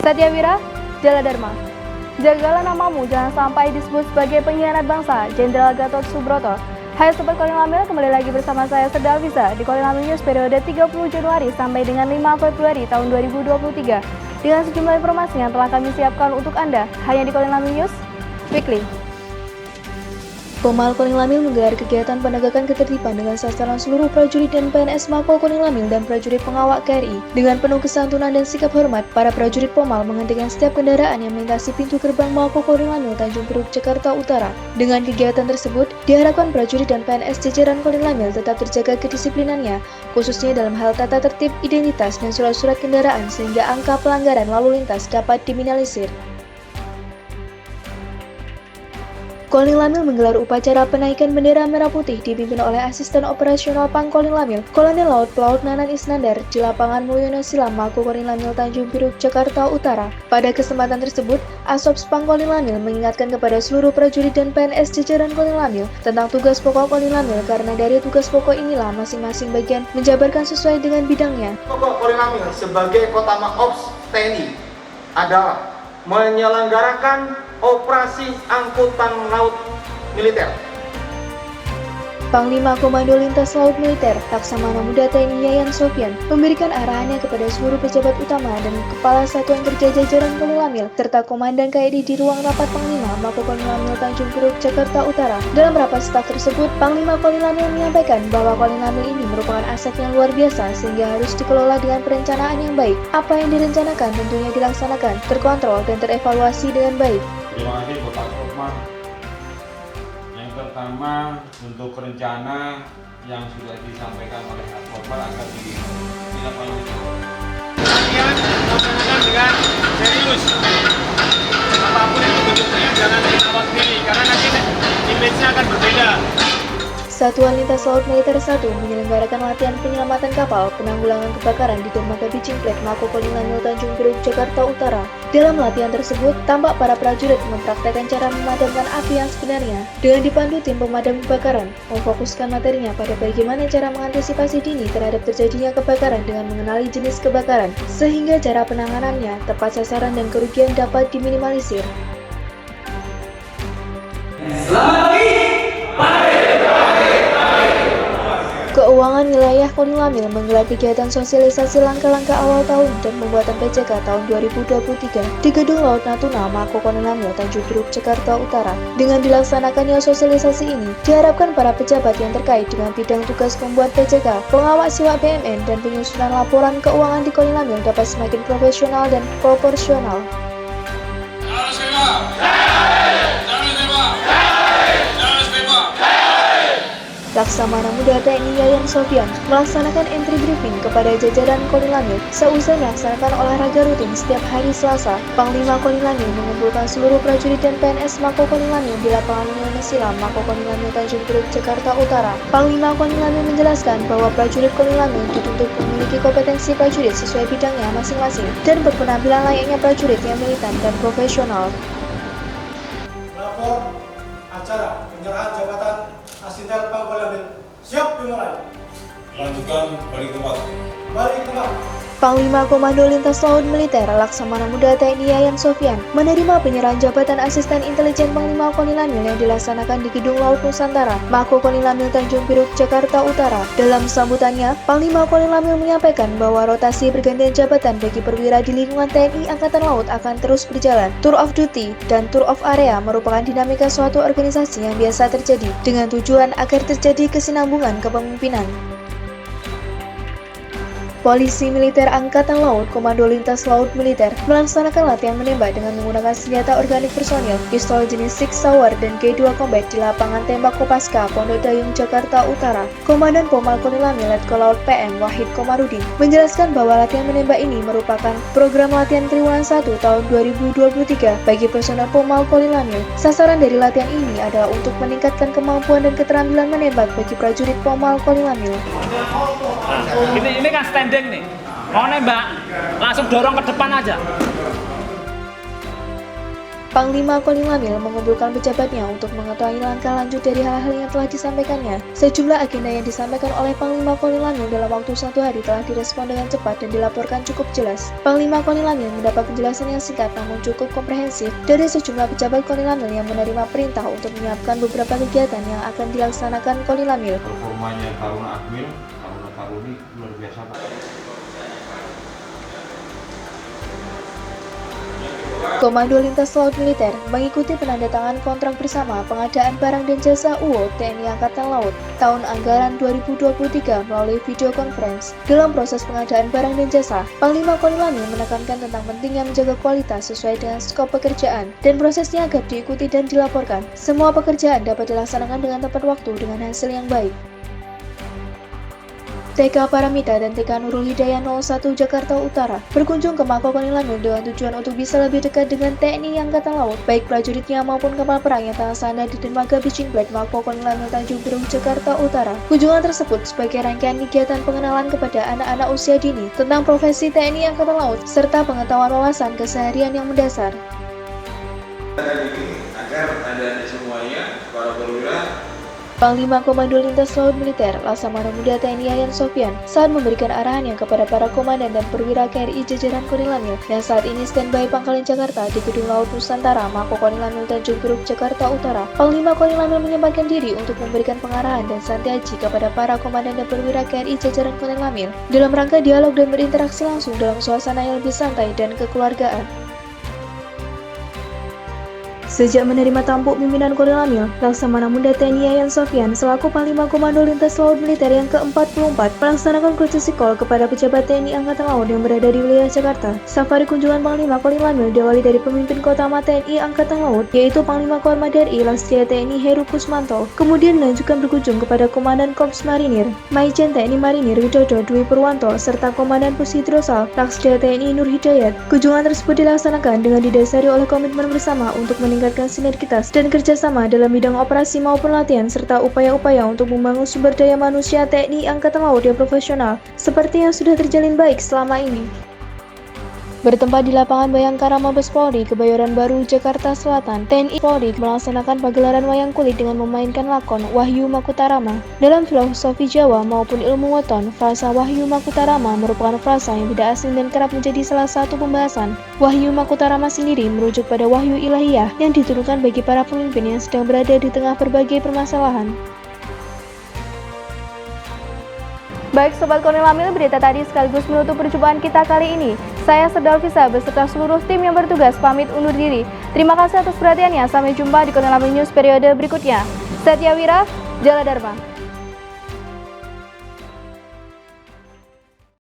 Satyawira, Jaladharma. Jagalah namamu, jangan sampai disebut sebagai pengkhianat bangsa. Jenderal Gatot Subroto. Hai Sobat Kolin Lamil, kembali lagi bersama saya Seda Alvisa di Kolin Lamil News periode 30 Januari sampai dengan 5 Februari tahun 2023 dengan sejumlah informasi yang telah kami siapkan untuk Anda hanya di Kolin Lamil News Weekly. Pomal Kolin Lamil menggelar kegiatan penegakan ketertiban dengan sasaran seluruh prajurit dan PNS Mako Kolin Lamil dan prajurit pengawal KRI. Dengan penuh kesantunan dan sikap hormat, para prajurit Pomal menghentikan setiap kendaraan yang melintasi pintu gerbang Mako Kolin Lamil Tanjung Priok, Jakarta Utara. Dengan kegiatan tersebut, diharapkan prajurit dan PNS jajaran Kolin Lamil tetap terjaga kedisiplinannya, khususnya dalam hal tata tertib, identitas, dan surat-surat kendaraan sehingga angka pelanggaran lalu lintas dapat diminimalisir. Kolin Lamil menggelar upacara penaikan bendera merah putih dipimpin oleh Asisten Operasional Pang Kolin Lamil, Kolonel Laut Pelaut Nanan Isnandar di lapangan Mulyono Silam, Mako Kolin Lamil Tanjung Priok, Jakarta Utara. Pada kesempatan tersebut, Asops Pang Kolin Lamil mengingatkan kepada seluruh prajurit dan PNS jajaran Kolin Lamil tentang tugas pokok Kolin Lamil karena dari tugas pokok inilah masing-masing bagian menjabarkan sesuai dengan bidangnya. Pokok Kolin Lamil sebagai Kotama Ops TNI adalah menyelenggarakan operasi angkutan laut militer. Panglima Komando Lintas Laut Militer Laksamana Muda TNI Yayan Sofyan memberikan arahannya kepada seluruh pejabat utama dan Kepala Satuan Kerja Jajaran Kolin Lamil serta Komandan KRI di ruang rapat Panglima Mako Kolin Lamil Tanjung Priok, Jakarta Utara. Dalam rapat staf tersebut, Panglima Kolin Lamil menyampaikan bahwa Kolin Lamil ini merupakan aset yang luar biasa sehingga harus dikelola dengan perencanaan yang baik. Apa yang direncanakan tentunya dilaksanakan, terkontrol dan terevaluasi dengan baik. Terima kasih Bapak Kopmar. Yang pertama untuk rencana yang sudah disampaikan oleh Pak Kopmar akan ditindaklanjuti. Kalian laksanakan dengan serius. Apapun itu bentuknya jangan diawat pilih karena nanti image-nya akan berbeda. Satuan Lintas Laut Militer 1 menyelenggarakan latihan penyelamatan kapal penanggulangan kebakaran di Dermaga Bijingplek Mako Kolin Lamil Tanjung Priok, Jakarta Utara. Dalam latihan tersebut, tampak para prajurit mempraktekkan cara memadamkan api yang sebenarnya. Dengan dipandu tim pemadam kebakaran, memfokuskan materinya pada bagaimana cara mengantisipasi dini terhadap terjadinya kebakaran dengan mengenali jenis kebakaran, sehingga cara penanganannya tepat sasaran dan kerugian dapat diminimalisir. Keuangan Wilayah Kolin Lamil menggelar kegiatan sosialisasi langkah-langkah awal tahun dan pembuatan PJK tahun 2023 di Gedung Laut Natuna, Mako Kolin Lamil Tanjung Priok, Jakarta Utara. Dengan dilaksanakannya sosialisasi ini, diharapkan para pejabat yang terkait dengan bidang tugas pembuat PJK, pengawal siwak BMN, dan penyusunan laporan keuangan di Kolin Lamil dapat semakin profesional dan proporsional. Laksamana Muda TNI Yayan Sofyan melaksanakan entry briefing kepada jajaran Kolin Lamil seusai melaksanakan olahraga rutin setiap hari Selasa. Panglima Kolin Lamil mengumpulkan seluruh prajurit dan PNS Mako Kolin Lamil di lapangan Mulyono Silam, Mako Kolin Lamil Tanjung Priok, Jakarta Utara. Panglima Kolin Lamil menjelaskan bahwa prajurit Kolin Lamil dituntut memiliki kompetensi prajurit sesuai bidangnya masing-masing dan berpenampilan layaknya prajurit yang militan dan profesional. Lapor acara penyerahan jabatan Asisten Pang Kolin Lamil siap dimulai. Lanjutkan balik tempat. Balik tempat. Panglima Komando Lintas Laut Militer Laksamana Muda TNI Yayan Sofyan menerima penyerahan jabatan Asisten Intelijen Panglima Kolin Lamil yang dilaksanakan di Gedung Laut Nusantara, Mako Kolin Lamil Tanjung Priok, Jakarta Utara. Dalam sambutannya, Panglima Kolin Lamil menyampaikan bahwa rotasi pergantian jabatan bagi perwira di lingkungan TNI Angkatan Laut akan terus berjalan. Tour of duty dan tour of area merupakan dinamika suatu organisasi yang biasa terjadi dengan tujuan agar terjadi kesinambungan kepemimpinan. Polisi Militer Angkatan Laut Komando Lintas Laut Militer melaksanakan latihan menembak dengan menggunakan senjata organik personil, pistol jenis Six Sauer dan G2 Combat di lapangan tembak Kopaska, Pondok Dayung, Jakarta Utara. Komandan Pomal Kolin Lamil Letkol Laut PM Wahid Komarudin menjelaskan bahwa latihan menembak ini merupakan program latihan Triwulan 1 tahun 2023 bagi personel Pomal Kolin Lamil. Sasaran dari latihan ini adalah untuk meningkatkan kemampuan dan keterampilan menembak bagi prajurit Pomal Kolin Lamil. Ini kan standing nih, mau nembak langsung dorong ke depan aja. Panglima Konilamil mengumpulkan pejabatnya untuk mengetahui langkah lanjut dari hal-hal yang telah disampaikannya. Sejumlah agenda yang disampaikan oleh Panglima Konilamil dalam waktu 1 hari telah direspon dengan cepat dan dilaporkan cukup jelas. Panglima Konilamil mendapat penjelasan yang singkat namun cukup komprehensif dari sejumlah pejabat Konilamil yang menerima perintah untuk menyiapkan beberapa kegiatan yang akan dilaksanakan Konilamil. Performanya Taruna Akmil, Taruna Taruni luar biasa Pak. Komando Lintas Laut Militer mengikuti penandatangan kontrak bersama pengadaan barang dan jasa UU TNI Angkatan Laut tahun anggaran 2023 melalui video conference. Dalam proses pengadaan barang dan jasa, Panglima Konilamil menekankan tentang pentingnya menjaga kualitas sesuai dengan skop pekerjaan dan prosesnya agar diikuti dan dilaporkan. Semua pekerjaan dapat dilaksanakan dengan tepat waktu dengan hasil yang baik. TK Paramita dan TK Nurul Hidayah 01 Jakarta Utara berkunjung ke Mako Konilamil dengan tujuan untuk bisa lebih dekat dengan TNI Angkatan Laut, baik prajuritnya maupun kapal perang yang tengah sandar di dermaga Beijing Blade Mako Konilamil Tanjung Priok Jakarta Utara. Kunjungan tersebut sebagai rangkaian kegiatan pengenalan kepada anak-anak usia dini tentang profesi TNI Angkatan Laut serta pengetahuan wawasan keseharian yang mendasar. Agar ada semuanya para perwira. Panglima Komando Lintas Laut Militer Laksamana Muda TNI Yayan Sofyan saat memberikan arahannya kepada para komandan dan perwira KRI jajaran Konilamil yang saat ini standby Pangkalan Jakarta di Gedung Laut Nusantara Mako Konilamil Tanjung Priok Jakarta Utara. Panglima Konilamil menyempatkan diri untuk memberikan pengarahan dan santiaji kepada para komandan dan perwira KRI jajaran Konilamil dalam rangka dialog dan berinteraksi langsung dalam suasana yang lebih santai dan kekeluargaan. Sejak menerima tampuk pimpinan Konilamil, Laksamana Muda TNI Yayan Sofyan selaku Panglima Komando Lintas Laut Militer yang ke-44 melaksanakan courtesy call kepada pejabat TNI Angkatan Laut yang berada di wilayah Jakarta. Safari kunjungan Panglima Konilamil diawali dari pemimpin Kotama TNI Angkatan Laut, yaitu Panglima Korma DRI Lastia TNI Heru Kusmanto. Kemudian dilanjutkan berkunjung kepada Komandan Korps Marinir, Maijen TNI Marinir Widodo Dwi Purwanto, serta Komandan Pus Hidrosal, Laksda TNI Nur Hidayat. Kunjungan tersebut dilaksanakan dengan didasari oleh komitmen bersama untuk meningkatkan sinergitas dan kerjasama dalam bidang operasi maupun latihan serta upaya-upaya untuk membangun sumber daya manusia TNI Angkatan Laut yang profesional seperti yang sudah terjalin baik selama ini. Bertempat di lapangan Bayangkara Mabes Polri, Kebayoran Baru, Jakarta Selatan, TNI Polri melaksanakan pagelaran wayang kulit dengan memainkan lakon Wahyu Makutarama. Dalam filosofi Jawa maupun ilmu weton, frasa Wahyu Makutarama merupakan frasa yang tidak asing dan kerap menjadi salah satu pembahasan. Wahyu Makutarama sendiri merujuk pada wahyu ilahiyah yang diturunkan bagi para pemimpin yang sedang berada di tengah berbagai permasalahan. Baik Sobat Konilamil, berita tadi sekaligus menutup perjumpaan kita kali ini. Saya Serdal Visa beserta seluruh tim yang bertugas pamit undur diri. Terima kasih atas perhatiannya, sampai jumpa di Konilamil News periode berikutnya. Setia Wira, Jala Dharma.